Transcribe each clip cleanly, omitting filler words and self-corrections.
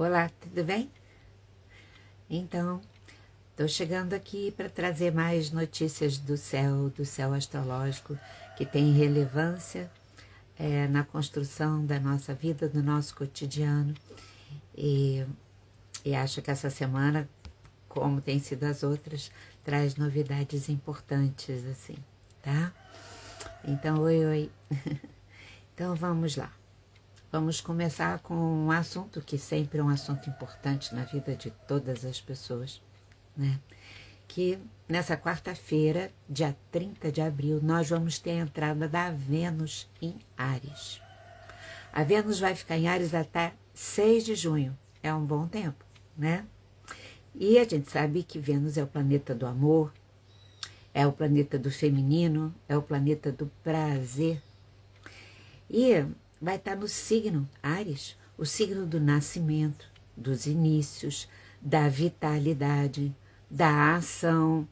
Olá, tudo bem? Então, estou chegando aqui para trazer mais notícias do céu astrológico, que tem relevância na construção da nossa vida, do nosso cotidiano. E, e acho que essa semana, como tem sido as outras, traz novidades importantes, assim, tá? Então, oi. Então, vamos lá. Vamos começar com um assunto que sempre é um assunto importante na vida de todas as pessoas, né? Que nessa quarta-feira, dia 30 de abril, nós vamos ter a entrada da Vênus em Áries. A Vênus vai ficar em Áries até 6 de junho, é um bom tempo, né? E a gente sabe que Vênus é o planeta do amor, é o planeta do feminino, é o planeta do prazer. E vai estar no signo Áries, o signo do nascimento, dos inícios, da vitalidade, da ação.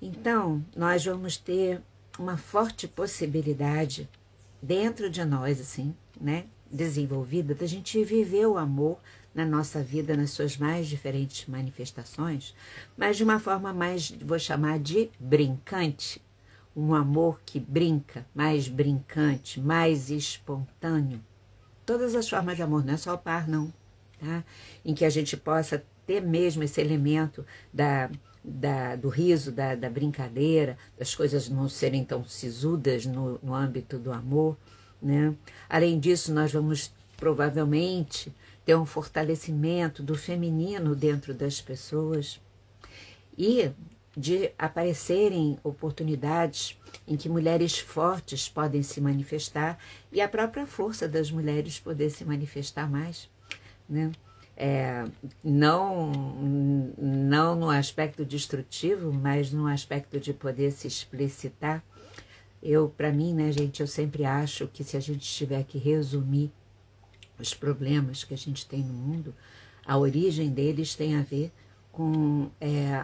Então, nós vamos ter uma forte possibilidade dentro de nós, assim, né, desenvolvida, da gente viver o amor na nossa vida, nas suas mais diferentes manifestações, mas de uma forma mais, vou chamar de brincante, um amor que brinca, mais brincante, mais espontâneo. Todas as formas de amor, não é só o par, não, tá? Em que a gente possa ter mesmo esse elemento do riso, da brincadeira, das coisas não serem tão sisudas no âmbito do amor, né? Além disso, nós vamos provavelmente ter um fortalecimento do feminino dentro das pessoas e de aparecerem oportunidades em que mulheres fortes podem se manifestar e a própria força das mulheres poder se manifestar mais, né? Não no aspecto destrutivo, mas no aspecto de poder se explicitar. Para mim, né, gente, eu sempre acho que se a gente tiver que resumir os problemas que a gente tem no mundo, a origem deles tem a ver com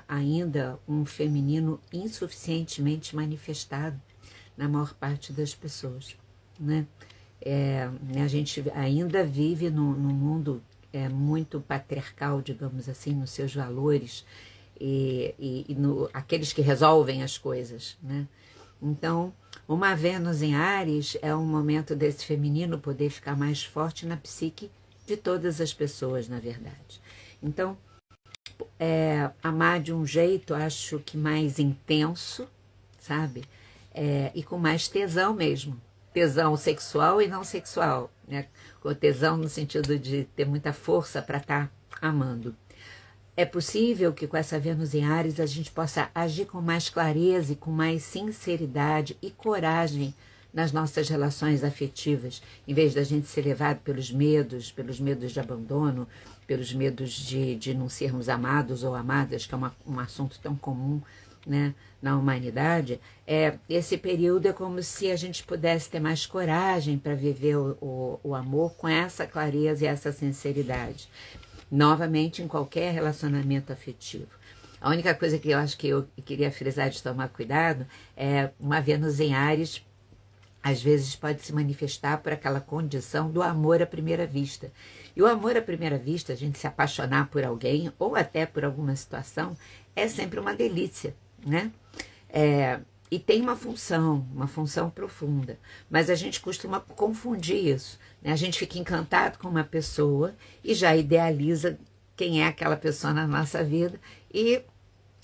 ainda um feminino insuficientemente manifestado na maior parte das pessoas, né? A gente ainda vive num mundo muito patriarcal, digamos assim, nos seus valores e aqueles que resolvem as coisas, né? Então, uma Vênus em Áries é um momento desse feminino poder ficar mais forte na psique de todas as pessoas, na verdade. Então, amar de um jeito, acho que mais intenso, sabe? E com mais tesão mesmo. Tesão sexual e não sexual, né? Com tesão no sentido de ter muita força para estar amando. É possível que com essa Vênus em Áries a gente possa agir com mais clareza e com mais sinceridade e coragem nas nossas relações afetivas, em vez da gente ser levado pelos medos de abandono, pelos medos de não sermos amados ou amadas, que é um assunto tão comum, né, na humanidade. Esse período é como se a gente pudesse ter mais coragem para viver o amor com essa clareza e essa sinceridade. Novamente, em qualquer relacionamento afetivo. A única coisa que eu acho que eu queria frisar de tomar cuidado é uma Vênus em Áries, às vezes pode se manifestar por aquela condição do amor à primeira vista. E o amor à primeira vista, a gente se apaixonar por alguém ou até por alguma situação, é sempre uma delícia, né? E tem uma função profunda, mas a gente costuma confundir isso, né? A gente fica encantado com uma pessoa e já idealiza quem é aquela pessoa na nossa vida, e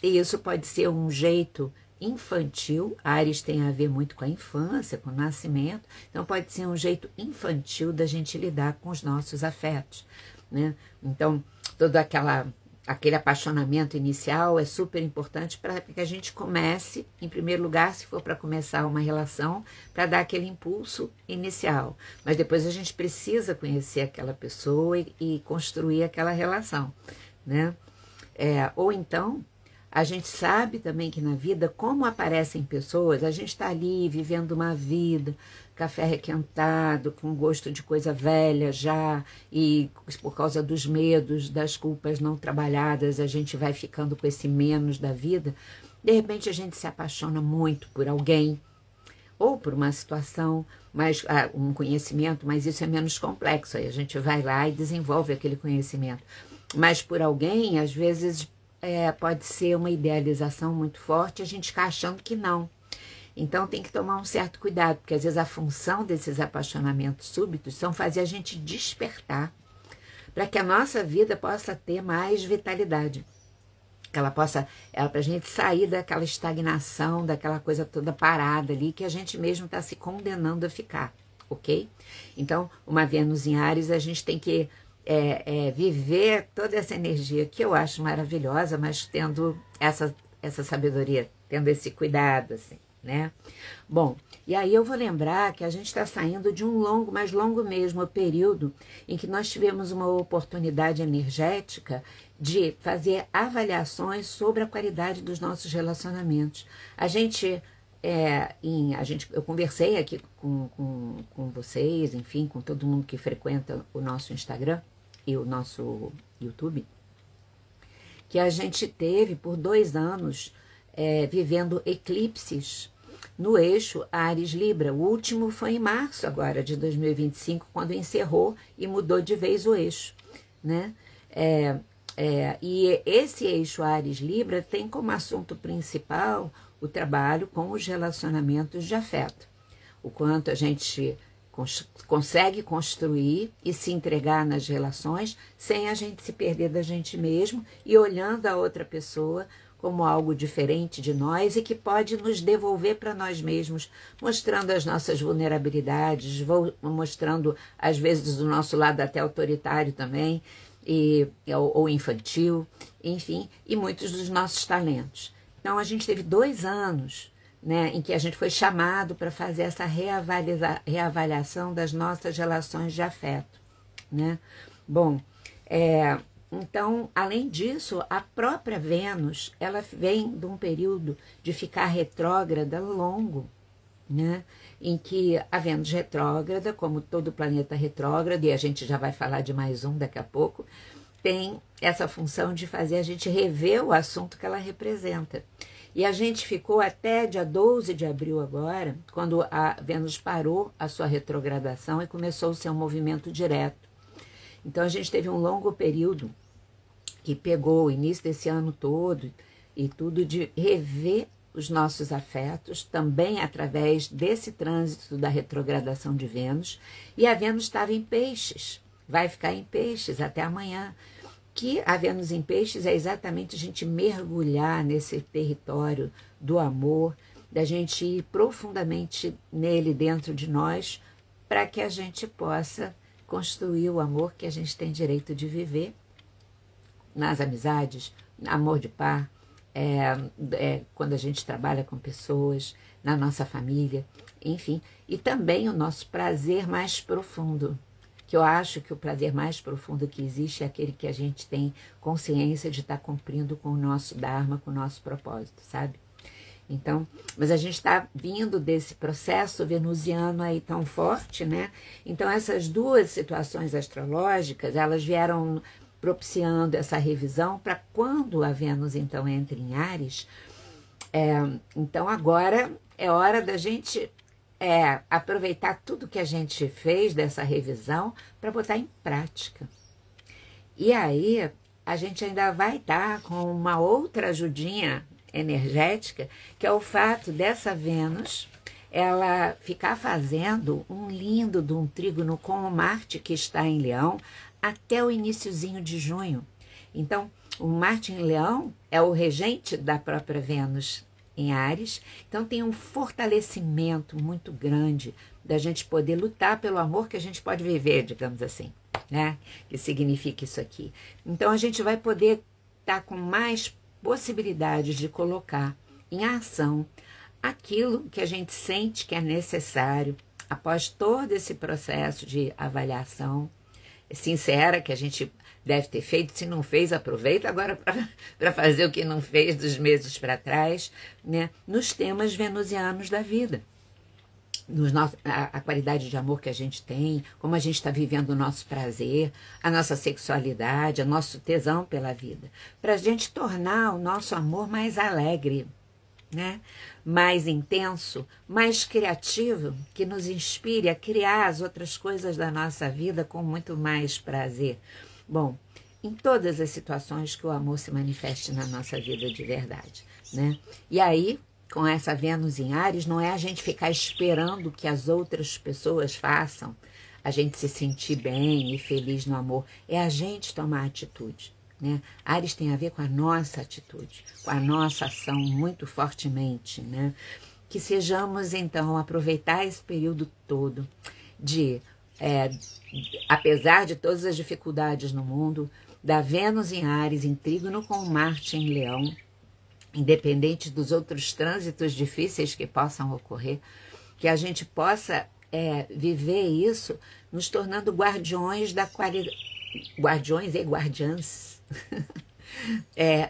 isso pode ser um jeito infantil. Áries tem a ver muito com a infância, com o nascimento, então pode ser um jeito infantil da gente lidar com os nossos afetos, né? Então, todo aquele apaixonamento inicial é super importante para que a gente comece, em primeiro lugar, se for para começar uma relação, para dar aquele impulso inicial. Mas depois a gente precisa conhecer aquela pessoa e construir aquela relação, né? Ou então, a gente sabe também que na vida, como aparecem pessoas, a gente está ali vivendo uma vida, café requentado, com gosto de coisa velha já, e por causa dos medos, das culpas não trabalhadas, a gente vai ficando com esse menos da vida. De repente a gente se apaixona muito por alguém, ou por uma situação, mais, um conhecimento, mas isso é menos complexo, aí a gente vai lá e desenvolve aquele conhecimento. Mas por alguém, às vezes, pode ser uma idealização muito forte, a gente fica achando que não. Então tem que tomar um certo cuidado, porque às vezes a função desses apaixonamentos súbitos são fazer a gente despertar para que a nossa vida possa ter mais vitalidade. Que ela possa, para a gente sair daquela estagnação, daquela coisa toda parada ali, que a gente mesmo está se condenando a ficar, ok? Então, uma Vênus em Áries, a gente tem que viver toda essa energia que eu acho maravilhosa, mas tendo essa sabedoria, tendo esse cuidado, assim, né? Bom, e aí eu vou lembrar que a gente está saindo de um longo, mais longo mesmo, período em que nós tivemos uma oportunidade energética de fazer avaliações sobre a qualidade dos nossos relacionamentos. Eu conversei aqui com vocês, enfim, com todo mundo que frequenta o nosso Instagram e o nosso YouTube, que a gente teve por 2 anos vivendo eclipses no eixo Áries-Libra. O último foi em março agora, de 2025, quando encerrou e mudou de vez o eixo, né? E esse eixo Áries-Libra tem como assunto principal o trabalho com os relacionamentos de afeto. O quanto a gente consegue construir e se entregar nas relações sem a gente se perder da gente mesmo e olhando a outra pessoa como algo diferente de nós e que pode nos devolver para nós mesmos, mostrando as nossas vulnerabilidades, mostrando às vezes do nosso lado até autoritário também, ou infantil, enfim, e muitos dos nossos talentos. Então a gente teve 2 anos, né, em que a gente foi chamado para fazer essa reavaliação das nossas relações de afeto, né? Bom, então, além disso, a própria Vênus, ela vem de um período de ficar retrógrada longo, né? Em que a Vênus retrógrada, como todo planeta retrógrado, e a gente já vai falar de mais um daqui a pouco, tem essa função de fazer a gente rever o assunto que ela representa. E a gente ficou até dia 12 de abril agora, quando a Vênus parou a sua retrogradação e começou o seu movimento direto. Então a gente teve um longo período que pegou o início desse ano todo e tudo de rever os nossos afetos, também através desse trânsito da retrogradação de Vênus. E a Vênus estava em Peixes, vai ficar em Peixes até amanhã. Que a Vênus em Peixes é exatamente a gente mergulhar nesse território do amor, da gente ir profundamente nele dentro de nós, para que a gente possa construir o amor que a gente tem direito de viver nas amizades, amor de par, quando a gente trabalha com pessoas, na nossa família, enfim, e também o nosso prazer mais profundo, que eu acho que o prazer mais profundo que existe é aquele que a gente tem consciência de estar cumprindo com o nosso Dharma, com o nosso propósito, sabe? Então, mas a gente está vindo desse processo venusiano aí tão forte, né? Então, essas 2 situações astrológicas, elas vieram propiciando essa revisão para quando a Vênus, então, entra em Áries. Então, agora é hora da gente aproveitar tudo que a gente fez dessa revisão para botar em prática. E aí, a gente ainda vai estar com uma outra ajudinha energética, que é o fato dessa Vênus, ela ficar fazendo um lindo de um trígono com o Marte, que está em Leão, até o iniciozinho de junho. Então, o Marte em Leão é o regente da própria Vênus em Áries, então tem um fortalecimento muito grande da gente poder lutar pelo amor que a gente pode viver, digamos assim, né? Que significa isso aqui. Então, a gente vai poder estar com mais possibilidades de colocar em ação aquilo que a gente sente que é necessário após todo esse processo de avaliação sincera que a gente deve ter feito. Se não fez, aproveita agora para fazer o que não fez dos meses para trás, né? Nos temas venusianos da vida. A qualidade de amor que a gente tem, como a gente está vivendo o nosso prazer, a nossa sexualidade, o nosso tesão pela vida, para a gente tornar o nosso amor mais alegre, né? Mais intenso, mais criativo, que nos inspire a criar as outras coisas da nossa vida com muito mais prazer. Bom, em todas as situações que o amor se manifeste na nossa vida de verdade, né? E aí, com essa Vênus em Áries, não é a gente ficar esperando que as outras pessoas façam a gente se sentir bem e feliz no amor, é a gente tomar atitude, né? Áries tem a ver com a nossa atitude, com a nossa ação muito fortemente, né? Que sejamos, então, aproveitar esse período todo de, apesar de todas as dificuldades no mundo, da Vênus em Áries, em trígono com Marte em Leão, independente dos outros trânsitos difíceis que possam ocorrer, que a gente possa viver isso nos tornando guardiões da guardiões e guardiãs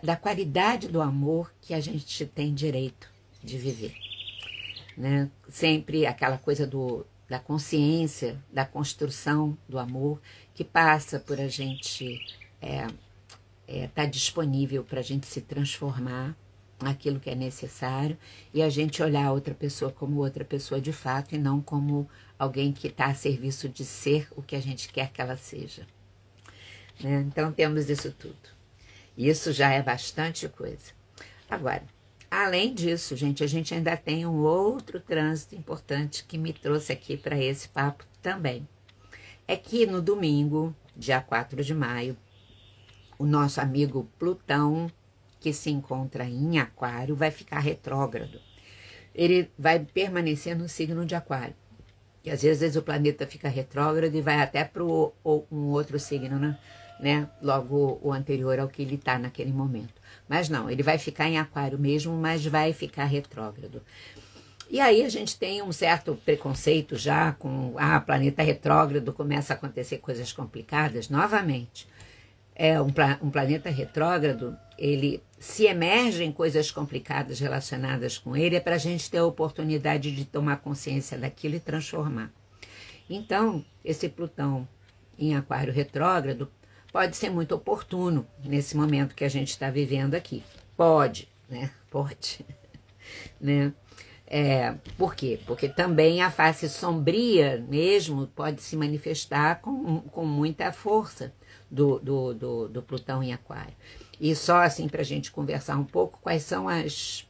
da qualidade do amor que a gente tem direito de viver, né? Sempre aquela coisa da consciência, da construção do amor, que passa por a gente tá disponível para a gente se transformar naquilo que é necessário e a gente olhar a outra pessoa como outra pessoa de fato e não como alguém que está a serviço de ser o que a gente quer que ela seja, né? Então temos isso tudo. Isso já é bastante coisa. Agora, além disso, gente, a gente ainda tem um outro trânsito importante que me trouxe aqui para esse papo também. É que no domingo, dia 4 de maio, o nosso amigo Plutão, que se encontra em Aquário, vai ficar retrógrado. Ele vai permanecer no signo de Aquário. E às vezes o planeta fica retrógrado e vai até para um outro signo, né? Logo o anterior ao que ele está naquele momento. Mas não, ele vai ficar em Aquário mesmo, mas vai ficar retrógrado. E aí a gente tem um certo preconceito já com planeta retrógrado, começa a acontecer coisas complicadas novamente. Um planeta retrógrado, ele se emerge em coisas complicadas relacionadas com ele, é para a gente ter a oportunidade de tomar consciência daquilo e transformar. Então, esse Plutão em Aquário retrógrado pode ser muito oportuno nesse momento que a gente está vivendo aqui. Pode, né? Pode. Né? Por quê? Porque também a face sombria mesmo pode se manifestar com muita força do Plutão em Aquário. E só assim para a gente conversar um pouco, quais são as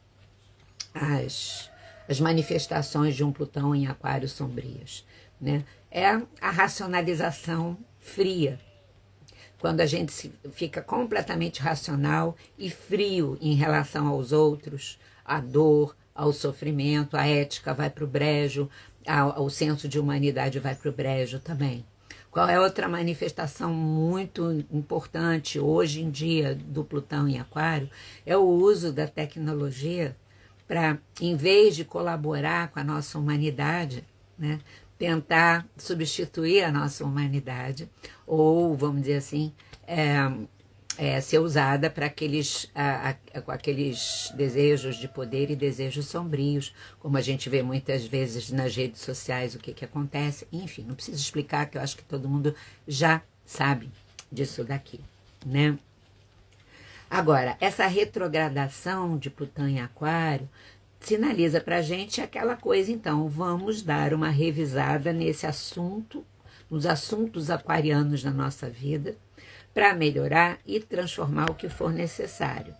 manifestações de um Plutão em Aquário sombrias, né? É a racionalização fria, quando a gente fica completamente racional e frio em relação aos outros, à dor, ao sofrimento, a ética vai para o brejo, o senso de humanidade vai para o brejo também. Qual é outra manifestação muito importante hoje em dia do Plutão em Aquário? É o uso da tecnologia para, em vez de colaborar com a nossa humanidade, né, tentar substituir a nossa humanidade, ou, vamos dizer assim, ser usada para com aqueles desejos de poder e desejos sombrios, como a gente vê muitas vezes nas redes sociais o que acontece. Enfim, não preciso explicar, que eu acho que todo mundo já sabe disso daqui, né? Agora, essa retrogradação de Plutão em Aquário sinaliza para a gente aquela coisa, então, vamos dar uma revisada nesse assunto, nos assuntos aquarianos da nossa vida, para melhorar e transformar o que for necessário.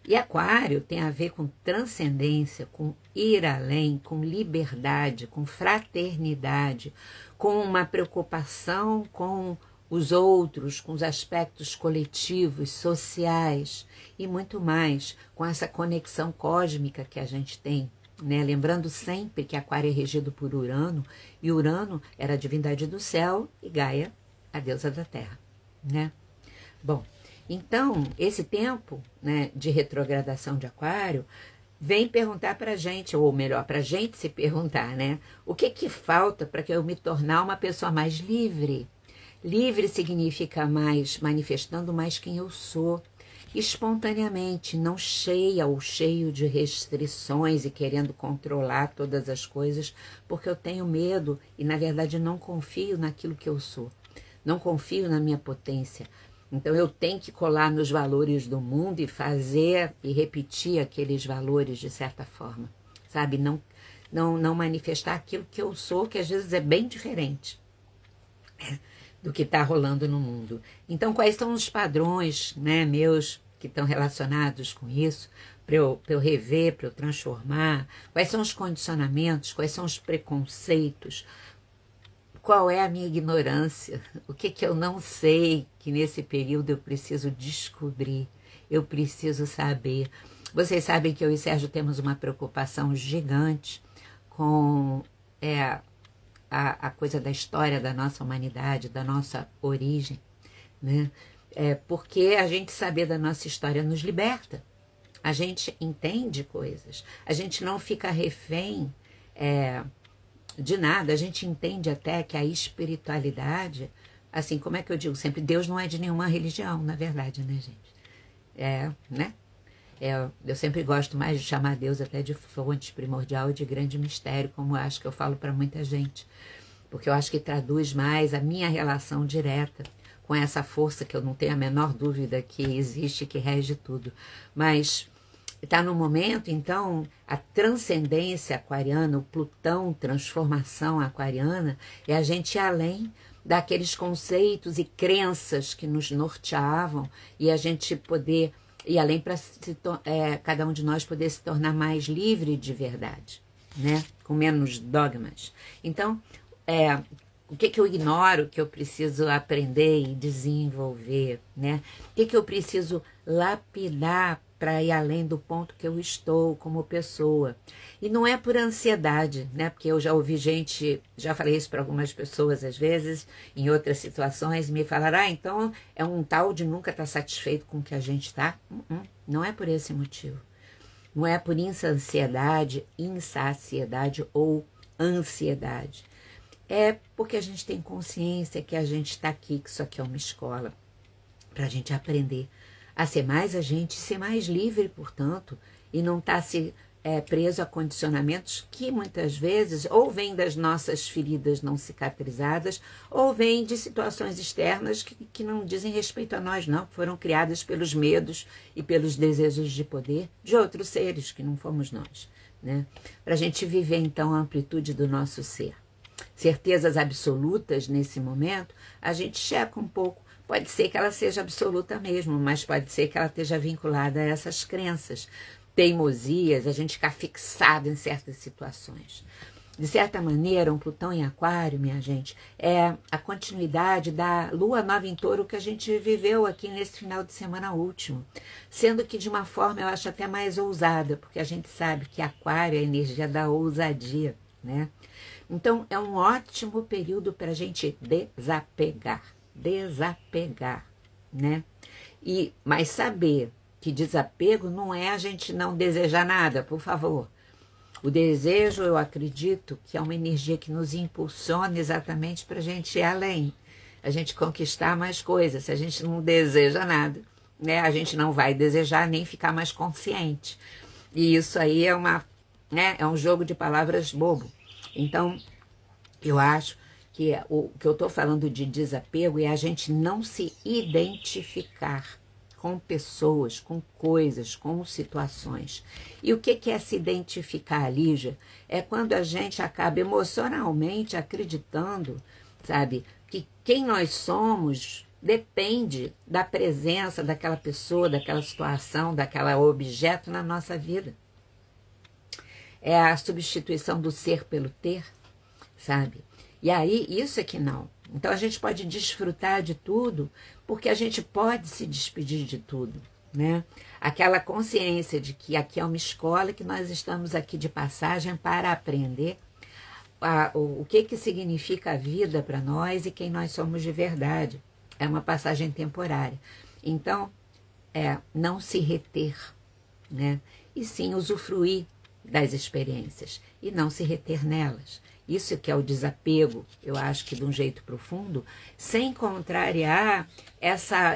E Aquário tem a ver com transcendência, com ir além, com liberdade, com fraternidade, com uma preocupação com os outros, com os aspectos coletivos, sociais e muito mais, com essa conexão cósmica que a gente tem, né? Lembrando sempre que Aquário é regido por Urano, e Urano era a divindade do céu e Gaia, a deusa da terra, né? Bom, então esse tempo, né, de retrogradação de Aquário vem perguntar para a gente, ou melhor, para a gente se perguntar, né? O que falta para que eu me tornar uma pessoa mais livre? Livre significa mais, manifestando mais quem eu sou, espontaneamente, não cheia ou cheio de restrições e querendo controlar todas as coisas, porque eu tenho medo e, na verdade, não confio naquilo que eu sou. Não confio na minha potência. Então eu tenho que colar nos valores do mundo e fazer e repetir aqueles valores de certa forma, sabe? Não manifestar aquilo que eu sou, que às vezes é bem diferente do que está rolando no mundo. Então, quais são os padrões, né, meus que estão relacionados com isso, para eu rever, para eu transformar? Quais são os condicionamentos, quais são os preconceitos? Qual é a minha ignorância? O que eu não sei que nesse período eu preciso descobrir, eu preciso saber? Vocês sabem que eu e Sérgio temos uma preocupação gigante com a coisa da história da nossa humanidade, da nossa origem, né? Porque a gente saber da nossa história nos liberta. A gente entende coisas, a gente não fica refém de nada, a gente entende até que a espiritualidade, assim, como é que eu digo sempre, Deus não é de nenhuma religião, na verdade, né, gente? Né? Eu sempre gosto mais de chamar Deus até de fonte primordial e de grande mistério, como eu acho que eu falo para muita gente, porque eu acho que traduz mais a minha relação direta com essa força que eu não tenho a menor dúvida que existe, que rege tudo. Mas está no momento, então, a transcendência aquariana, o Plutão, transformação aquariana, é a gente ir além daqueles conceitos e crenças que nos norteavam e a gente poder ir além para cada um de nós poder se tornar mais livre de verdade, né? Com menos dogmas. Então, o que eu ignoro, que eu preciso aprender e desenvolver, né? O que eu preciso lapidar para ir além do ponto que eu estou como pessoa. E não é por ansiedade, né? Porque eu já ouvi gente, já falei isso para algumas pessoas às vezes, em outras situações, me falaram, então é um tal de nunca estar satisfeito com o que a gente está. Não é por esse motivo. Não é por insaciedade ou ansiedade. É porque a gente tem consciência que a gente está aqui, que isso aqui é uma escola, para a gente aprender a ser mais a gente, ser mais livre, portanto, e não estar preso a condicionamentos que muitas vezes ou vêm das nossas feridas não cicatrizadas ou vêm de situações externas que não dizem respeito a nós, não, que foram criadas pelos medos e pelos desejos de poder de outros seres que não fomos nós, né? Para a gente viver, então, a amplitude do nosso ser. Certezas absolutas nesse momento, a gente checa um pouco. Pode ser que ela seja absoluta mesmo, mas pode ser que ela esteja vinculada a essas crenças, teimosias, a gente ficar fixado em certas situações. De certa maneira, um Plutão em Aquário, minha gente, é a continuidade da Lua Nova em Touro que a gente viveu aqui nesse final de semana último. Sendo que de uma forma, eu acho até mais ousada, porque a gente sabe que Aquário é a energia da ousadia, né? Então, é um ótimo período para a gente desapegar, né? Mas saber que desapego não é a gente não desejar nada, por favor. O desejo, eu acredito, que é uma energia que nos impulsiona exatamente para a gente ir além, a gente conquistar mais coisas. Se a gente não deseja nada, né, a gente não vai desejar nem ficar mais consciente. E isso aí é um jogo de palavras bobo. Então, eu acho que o que eu estou falando de desapego é a gente não se identificar com pessoas, com coisas, com situações. E o que é se identificar, Lígia? É quando a gente acaba emocionalmente acreditando, sabe, que quem nós somos depende da presença daquela pessoa, daquela situação, daquele objeto na nossa vida. É a substituição do ser pelo ter, sabe? E aí, isso é que não. Então, a gente pode desfrutar de tudo, porque a gente pode se despedir de tudo, né? Aquela consciência de que aqui é uma escola, que nós estamos aqui de passagem para aprender o que significa a vida para nós e quem nós somos de verdade. É uma passagem temporária. Então, não se reter, né? E sim usufruir das experiências e não se reter nelas. Isso que é o desapego, eu acho que de um jeito profundo, sem contrariar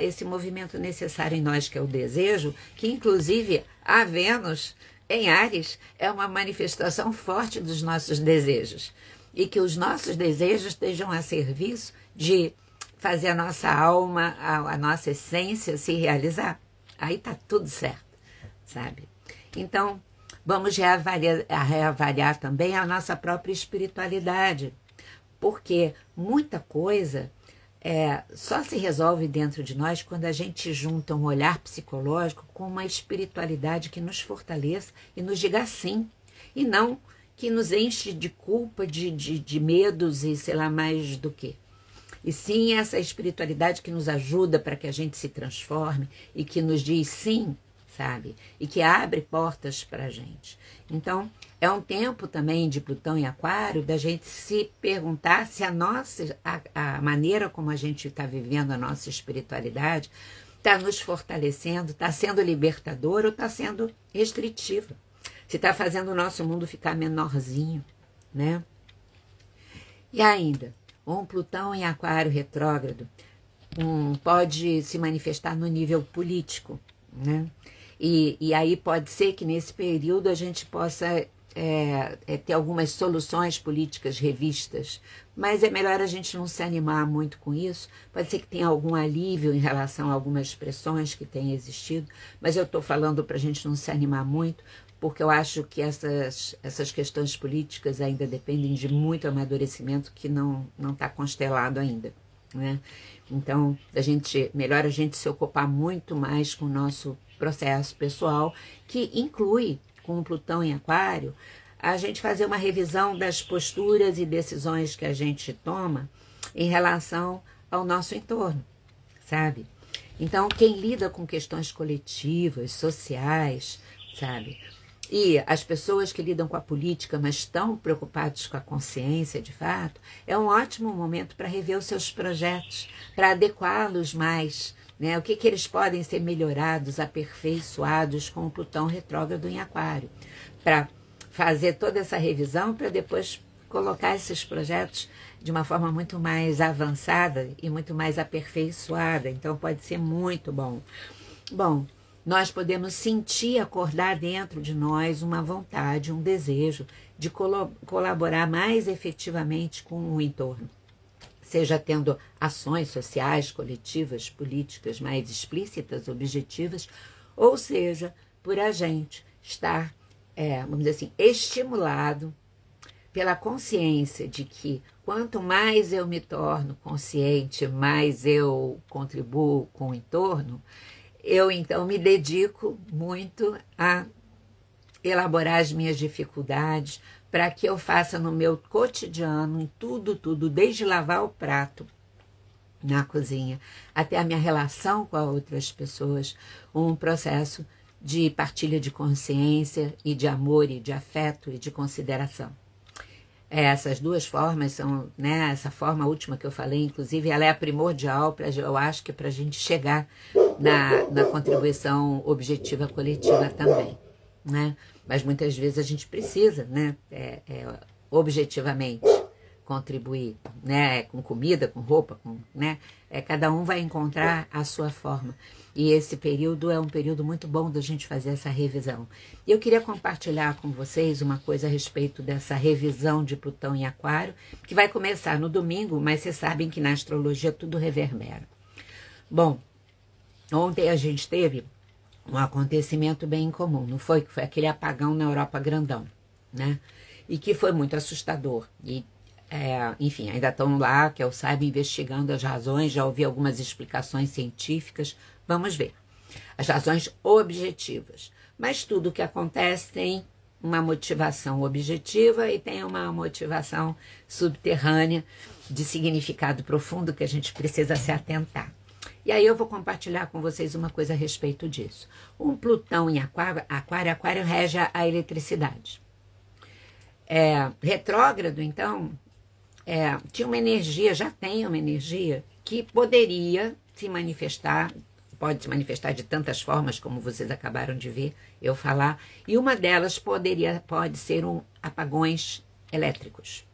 esse movimento necessário em nós, que é o desejo, que inclusive a Vênus em Áries é uma manifestação forte dos nossos desejos. E que os nossos desejos estejam a serviço de fazer a nossa alma, a nossa essência se realizar. Aí tá tudo certo, sabe? Então, vamos reavaliar também a nossa própria espiritualidade, porque muita coisa só se resolve dentro de nós quando a gente junta um olhar psicológico com uma espiritualidade que nos fortaleça e nos diga sim, e não que nos enche de culpa, de medos e sei lá mais do que. E sim essa espiritualidade que nos ajuda para que a gente se transforme e que nos diz sim, sabe? E que abre portas para a gente. Então, é um tempo também de Plutão em Aquário da gente se perguntar se a maneira como a gente está vivendo a nossa espiritualidade está nos fortalecendo, está sendo libertadora ou está sendo restritiva. Se está fazendo o nosso mundo ficar menorzinho, né? E ainda, um Plutão em Aquário retrógrado pode se manifestar no nível político, né? E aí pode ser que nesse período a gente possa ter algumas soluções políticas revistas, mas é melhor a gente não se animar muito com isso. Pode ser que tenha algum alívio em relação a algumas pressões que têm existido, mas eu estou falando para a gente não se animar muito, porque eu acho que essas questões políticas ainda dependem de muito amadurecimento que não está constelado ainda, né? Então, melhor a gente se ocupar muito mais com o nosso processo pessoal, que inclui, com o Plutão em Aquário, a gente fazer uma revisão das posturas e decisões que a gente toma em relação ao nosso entorno, sabe? Então, quem lida com questões coletivas, sociais, sabe? E as pessoas que lidam com a política, mas estão preocupadas com a consciência, de fato, é um ótimo momento para rever os seus projetos, para adequá-los mais, né? O que eles podem ser melhorados, aperfeiçoados com o Plutão retrógrado em Aquário, para fazer toda essa revisão, para depois colocar esses projetos de uma forma muito mais avançada e muito mais aperfeiçoada. Então, pode ser muito bom. Bom, nós podemos sentir, acordar dentro de nós uma vontade, um desejo de colaborar mais efetivamente com o entorno, seja tendo ações sociais, coletivas, políticas mais explícitas, objetivas, ou seja, por a gente estar, vamos dizer assim, estimulado pela consciência de que quanto mais eu me torno consciente, mais eu contribuo com o entorno, eu então me dedico muito a elaborar as minhas dificuldades para que eu faça no meu cotidiano, em tudo, desde lavar o prato na cozinha até a minha relação com as outras pessoas, um processo de partilha de consciência e de amor e de afeto e de consideração. Essas duas formas são, né, essa forma última que eu falei, inclusive, ela é a primordial, eu acho que para a gente chegar na contribuição objetiva coletiva também, né? Mas muitas vezes a gente precisa, né, objetivamente contribuir, né, com comida, com roupa, né? Cada um vai encontrar a sua forma. E esse período é um período muito bom da gente fazer essa revisão. E eu queria compartilhar com vocês uma coisa a respeito dessa revisão de Plutão em Aquário, que vai começar no domingo, mas vocês sabem que na astrologia tudo reverbera. Bom, ontem a gente teve um acontecimento bem incomum, não foi? Que foi aquele apagão na Europa grandão, né? E que foi muito assustador. E enfim, ainda estão lá, que eu saiba, investigando as razões, já ouvi algumas explicações científicas, vamos ver. As razões objetivas. Mas tudo que acontece tem uma motivação objetiva e tem uma motivação subterrânea de significado profundo que a gente precisa se atentar. E aí eu vou compartilhar com vocês uma coisa a respeito disso. Um Plutão em Aquário rege a eletricidade. Retrógrado, então, tinha uma energia, já tem uma energia que poderia se manifestar, pode se manifestar de tantas formas, como vocês acabaram de ver eu falar, e uma delas pode ser apagões elétricos,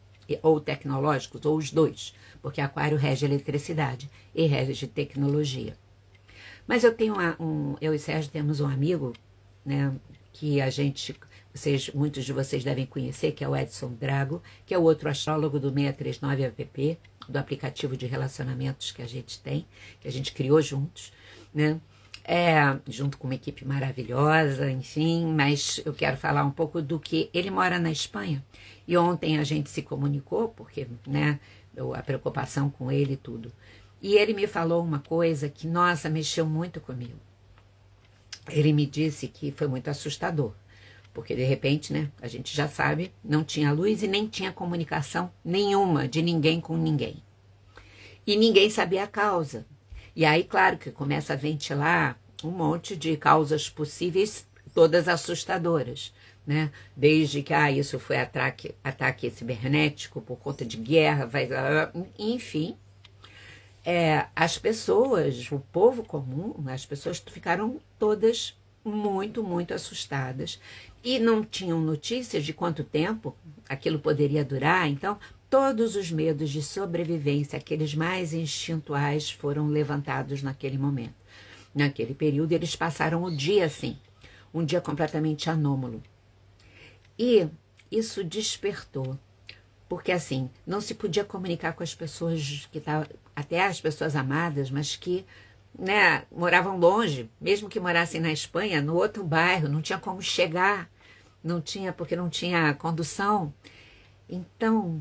ou tecnológicos, ou os dois, porque Aquário rege eletricidade e rege tecnologia. Mas eu e Sérgio temos um amigo, né, que a gente muitos de vocês devem conhecer, que é o Edson Drago, que é o outro astrólogo do 639 app, do aplicativo de relacionamentos que a gente tem, que a gente criou juntos, né? Junto com uma equipe maravilhosa, enfim, mas eu quero falar um pouco do que ele mora na Espanha. E ontem a gente se comunicou, porque, né, a preocupação com ele e tudo. E ele me falou uma coisa que, nossa, mexeu muito comigo. Ele me disse que foi muito assustador, porque de repente, né, a gente já sabe, não tinha luz e nem tinha comunicação nenhuma de ninguém com ninguém. E ninguém sabia a causa. E aí, claro, que começa a ventilar um monte de causas possíveis, todas assustadoras, né? Desde que, isso foi ataque cibernético por conta de guerra, enfim. As pessoas, o povo comum, as pessoas ficaram todas muito, muito assustadas e não tinham notícias de quanto tempo aquilo poderia durar. Então, todos os medos de sobrevivência, aqueles mais instintuais, foram levantados naquele momento. Naquele período, eles passaram o dia assim, um dia completamente anômalo. E isso despertou, porque assim, não se podia comunicar com as pessoas que estavam, até as pessoas amadas, mas que, né, moravam longe, mesmo que morassem na Espanha, no outro bairro, não tinha como chegar, porque não tinha condução. Então,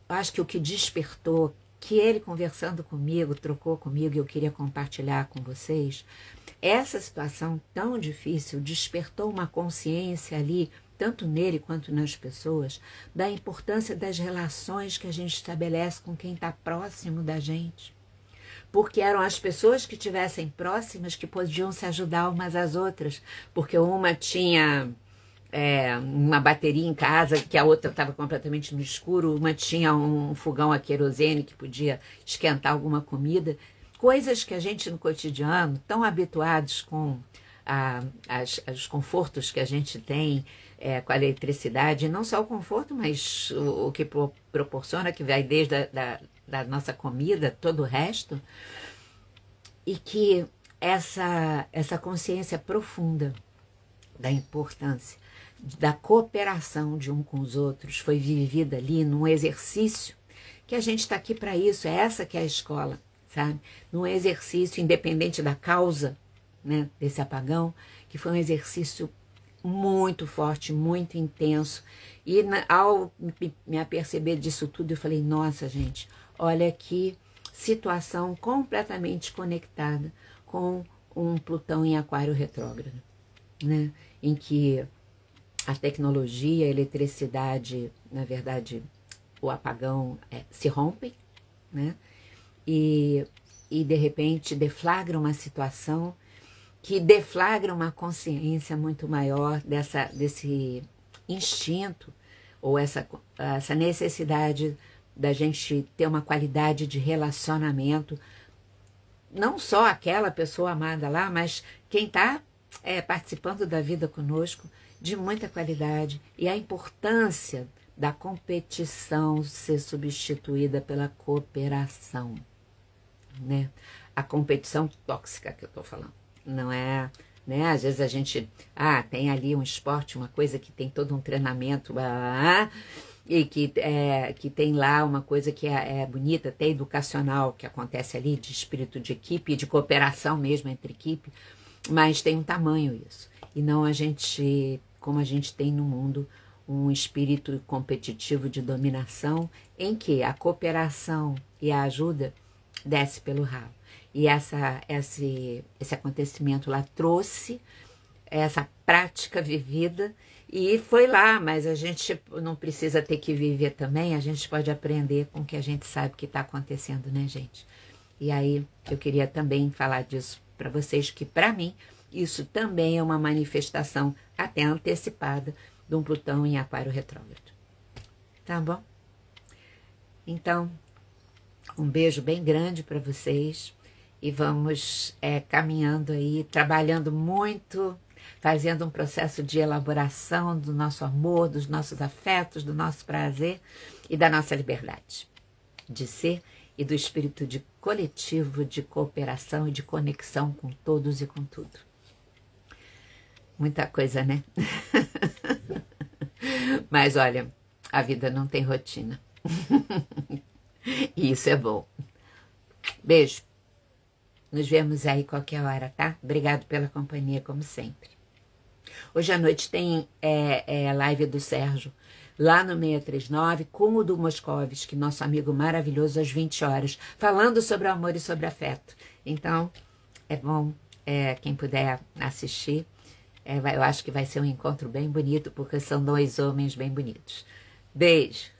acho que o que despertou, que ele conversando comigo, trocou comigo e eu queria compartilhar com vocês, essa situação tão difícil despertou uma consciência ali, tanto nele quanto nas pessoas, da importância das relações que a gente estabelece com quem está próximo da gente. Porque eram as pessoas que estivessem próximas que podiam se ajudar umas às outras, porque uma tinha uma bateria em casa, que a outra estava completamente no escuro, uma tinha um fogão a querosene que podia esquentar alguma comida, coisas que a gente no cotidiano, tão habituados com os confortos que a gente tem com a eletricidade, não só o conforto, mas o que proporciona, que vai desde da nossa comida, todo o resto, e que essa consciência profunda da importância da cooperação de um com os outros foi vivida ali num exercício que a gente está aqui para isso, essa que é a escola, sabe? Num exercício independente da causa, né, desse apagão, que foi um exercício muito forte, muito intenso. E ao me aperceber disso tudo, eu falei, nossa, gente, olha que situação completamente conectada com um Plutão em Aquário retrógrado, né? Em que a tecnologia, a eletricidade, na verdade, o apagão se rompem, né? E de repente deflagra uma situação que deflagra uma consciência muito maior desse instinto ou essa necessidade da gente ter uma qualidade de relacionamento, não só aquela pessoa amada lá, mas quem está participando da vida conosco, de muita qualidade, e a importância da competição ser substituída pela cooperação, né? A competição tóxica que eu estou falando, não é, né? Às vezes a gente, tem ali um esporte, uma coisa que tem todo um treinamento, e que tem lá uma coisa que é bonita, até educacional, que acontece ali, de espírito de equipe, de cooperação mesmo entre equipe, mas tem um tamanho isso, e não como a gente tem no mundo, um espírito competitivo de dominação, em que a cooperação e a ajuda desce pelo ralo. E esse acontecimento lá trouxe essa prática vivida e foi lá, mas a gente não precisa ter que viver também, a gente pode aprender com o que a gente sabe que está acontecendo, né, gente? E aí eu queria também falar disso para vocês, que para mim isso também é uma manifestação até antecipada de um Plutão em Aquário retrógrado. Tá bom? Então, um beijo bem grande para vocês e vamos caminhando aí, trabalhando muito, fazendo um processo de elaboração do nosso amor, dos nossos afetos, do nosso prazer e da nossa liberdade de ser e do espírito de coletivo, de cooperação e de conexão com todos e com tudo. Muita coisa, né? Mas olha, a vida não tem rotina. E isso é bom. Beijo. Nos vemos aí qualquer hora, tá? Obrigado pela companhia, como sempre. Hoje à noite tem live do Sérgio, lá no 639, com o do Moscovitz, que nosso amigo maravilhoso, às 20 horas, falando sobre o amor e sobre afeto. Então, é bom quem puder assistir. Eu acho que vai ser um encontro bem bonito, porque são dois homens bem bonitos. Beijo!